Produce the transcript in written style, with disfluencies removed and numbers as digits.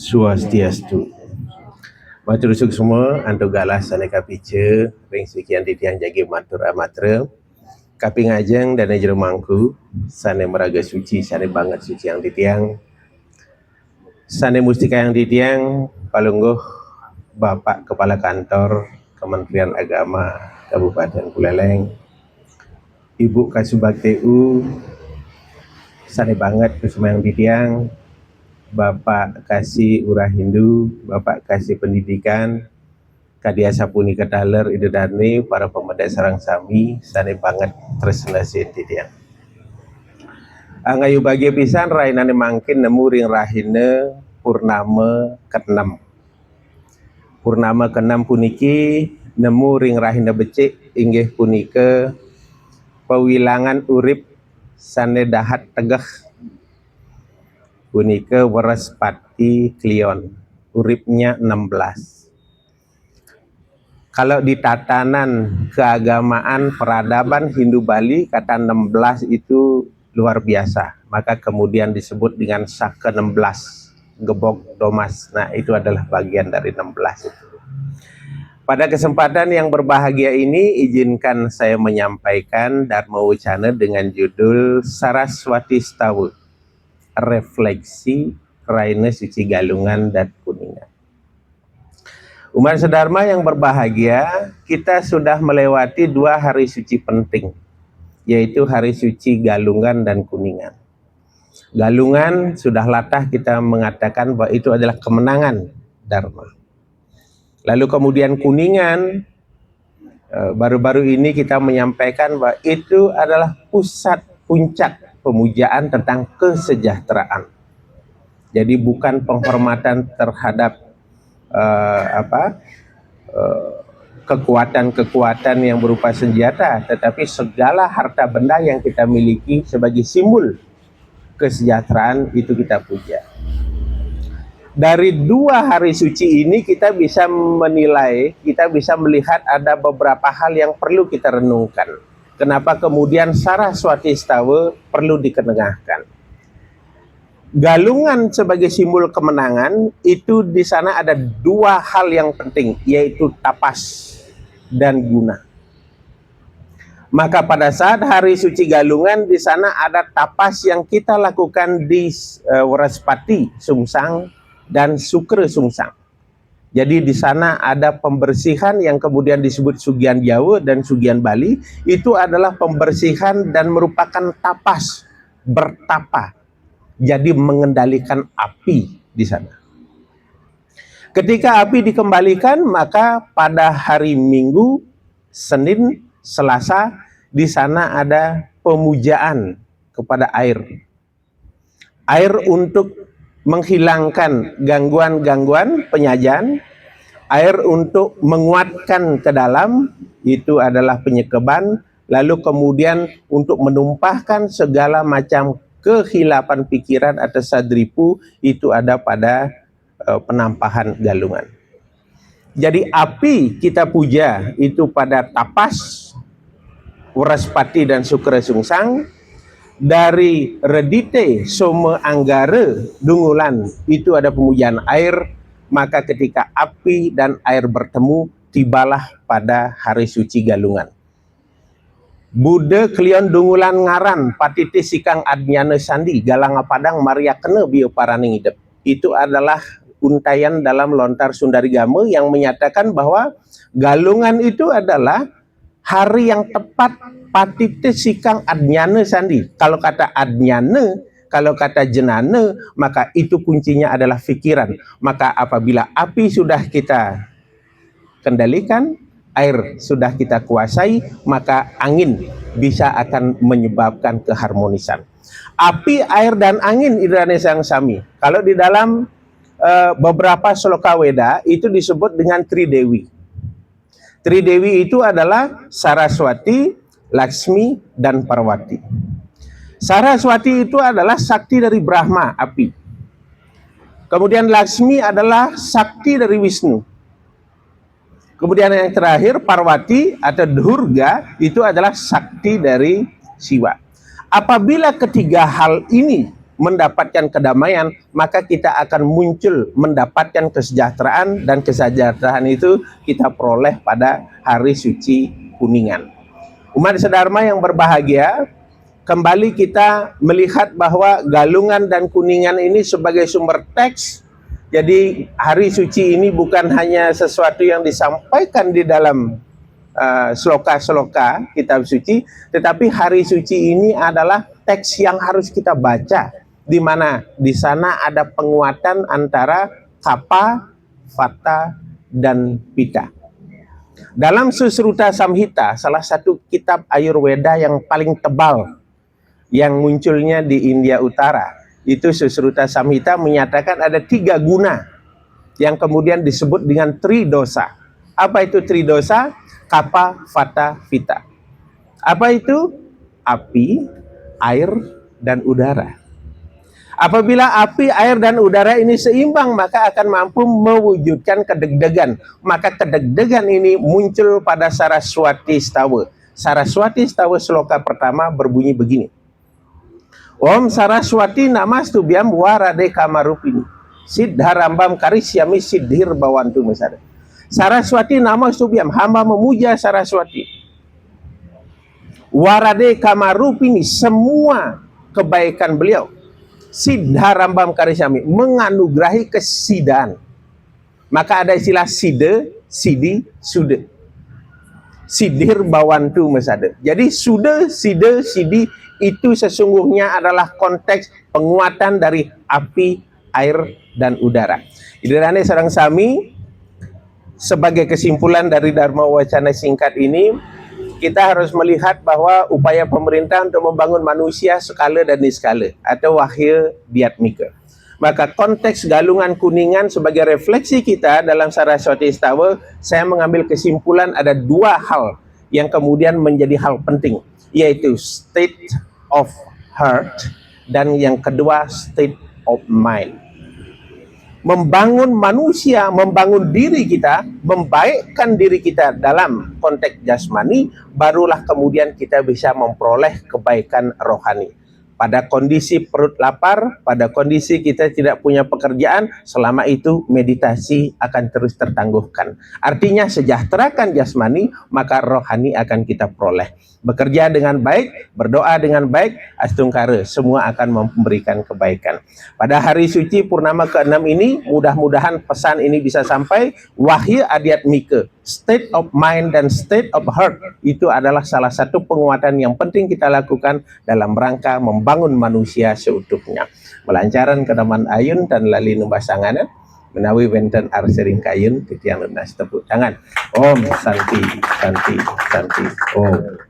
Swastiastu. Matur suksma antu galas saneka pice ring sekian titiang jagi matur amatra. Kapi ngajeng dan jero mangku sane meraga suci sane banget suci yang titiang. Sane mustika yang titiang palungguh Bapak Kepala Kantor Kementerian Agama Kabupaten Buleleng, Ibu Kasubag TU sane banget kusuma yang titiang, Bapak Kasih Urah Hindu, Bapak Kasih Pendidikan, Kadia Sapuni Kadaler Ide Dane, para pemuda sarang sami, sane banget tresna titiang. Angayu bagi pisan rainane mangkin nemu ring rahine purnama ke-6. Purnama ke-6 puniki nemu ring rahine becik inggih punika pewilangan urip sane dahat tegeh punika Waraspati Klion, uripnya 16. Kalau di tatanan keagamaan peradaban Hindu Bali, kata 16 itu luar biasa. Maka kemudian disebut dengan Saka 16, Gebok Domas. Nah, itu adalah bagian dari 16 itu. Pada kesempatan yang berbahagia ini, izinkan saya menyampaikan Dharma Wacana dengan judul Saraswati Stawa, Refleksi Raina Suci Galungan dan Kuningan. Umat sedharma yang berbahagia, kita sudah melewati 2 hari suci penting, yaitu hari suci Galungan dan Kuningan. Galungan sudah latah kita mengatakan bahwa itu adalah kemenangan Dharma. Lalu kemudian Kuningan, baru-baru ini kita menyampaikan bahwa itu adalah pusat puncak pemujaan tentang kesejahteraan. Jadi bukan penghormatan terhadap kekuatan-kekuatan yang berupa senjata, tetapi segala harta benda yang kita miliki sebagai simbol kesejahteraan itu kita puja. Dari 2 hari suci ini kita bisa menilai, kita bisa melihat ada beberapa hal yang perlu kita renungkan. Kenapa kemudian Saraswati Stawa perlu dikenengahkan? Galungan sebagai simbol kemenangan itu di sana ada 2 hal yang penting, yaitu tapas dan guna. Maka pada saat hari suci Galungan di sana ada tapas yang kita lakukan di Waraspati Sungsang dan Sukre Sungsang. Jadi di sana ada pembersihan yang kemudian disebut Sugian Jawa dan Sugian Bali, itu adalah pembersihan dan merupakan tapas, bertapa. Jadi mengendalikan api di sana. Ketika api dikembalikan, maka pada hari Minggu, Senin, Selasa, di sana ada pemujaan kepada air. Air untuk menghilangkan gangguan-gangguan penyajian, air untuk menguatkan ke dalam, itu adalah penyekeban, lalu kemudian untuk menumpahkan segala macam kehilapan pikiran atau sadripu, itu ada pada penampahan galungan. Jadi api kita puja itu pada tapas, Waraspati dan Sukre Sungsang. Dari Redite Soma Anggara Dungulan itu ada pemujaan air. Maka ketika api dan air bertemu, tibalah pada hari suci Galungan. Buddha Klion Dungulan Ngaran Patiti Sikang Adnyana Sandi Galang Padang Maria Kena Bio Paraning Hidup. Itu adalah untayan dalam lontar Sundarigama yang menyatakan bahwa Galungan itu adalah hari yang tepat Patiti Sikang Adnyana Sandi. Kalau kata Adnyana, kalau kata jenana, maka itu kuncinya adalah pikiran. Maka apabila api sudah kita kendalikan, air sudah kita kuasai, maka angin bisa akan menyebabkan keharmonisan. Api, air, dan angin Idrane Sang Sami. Kalau di dalam beberapa sloka Weda itu disebut dengan Tridewi. Tridewi itu adalah Saraswati, Laksmi, dan Parwati. Saraswati itu adalah sakti dari Brahma, api. Kemudian Laksmi adalah sakti dari Wisnu. Kemudian yang terakhir Parwati atau Durga itu adalah sakti dari Siwa. Apabila ketiga hal ini mendapatkan kedamaian, maka kita akan muncul mendapatkan kesejahteraan, dan kesejahteraan itu kita peroleh pada hari suci Kuningan. Umat sedharma yang berbahagia, kembali kita melihat bahwa Galungan dan Kuningan ini sebagai sumber teks. Jadi hari suci ini bukan hanya sesuatu yang disampaikan di dalam sloka-sloka kitab suci, tetapi hari suci ini adalah teks yang harus kita baca, di mana di sana ada penguatan antara Kapha, Vata, dan Pitta. Dalam Susruta Samhita, salah satu kitab Ayurveda yang paling tebal yang munculnya di India Utara, itu Susruta Samhita menyatakan ada 3 guna yang kemudian disebut dengan tridosa. Apa itu tridosa? Kapha, Vata, Pitta. Apa itu? Api, air, dan udara. Apabila api, air, dan udara ini seimbang, maka akan mampu mewujudkan kedegdegan. Maka kedegdegan ini muncul pada Saraswati Stawa. Saraswati Stawa sloka pertama berbunyi begini. Om Saraswati Namastubhyam Warade Kamarupini Siddharambam Karisyami Siddhir Bawantu Mesada. Saraswati Namastubhyam, hamba memuja Saraswati. Warade Kamarupini, semua kebaikan beliau. Siddharambam Karisyami, menganugerahi kesidaan. Maka ada istilah side, sidi, sude. Siddhir Bawantu Mesada. Jadi sude, side, sidi itu sesungguhnya adalah konteks penguatan dari api, air, dan udara. Idirane sareng sami, sebagai kesimpulan dari Dharma Wacana singkat ini, kita harus melihat bahwa upaya pemerintah untuk membangun manusia skala dan niskala atau wahya diatmika. Maka konteks Galungan Kuningan sebagai refleksi kita dalam Saraswati Stawa, saya mengambil kesimpulan ada 2 hal yang kemudian menjadi hal penting, yaitu state of heart dan yang kedua state of mind. Membangun manusia, membangun diri kita, membaikkan diri kita dalam konteks jasmani, barulah kemudian kita bisa memperoleh kebaikan rohani. Pada kondisi perut lapar, pada kondisi kita tidak punya pekerjaan, selama itu meditasi akan terus tertangguhkan. Artinya sejahterakan jasmani, maka rohani akan kita peroleh. Bekerja dengan baik, berdoa dengan baik, astungkara, semua akan memberikan kebaikan. Pada hari suci purnama ke-6 ini, mudah-mudahan pesan ini bisa sampai. Wahya adiatmika, state of mind dan state of heart, itu adalah salah satu penguatan yang penting kita lakukan dalam rangka membangun manusia seutuhnya. Melancaran kenaman ayun dan lali numbasanganan, menawi wenten arsering kayun titiang lunas tepuk tangan. Om Santi, Santi, Santi, Om.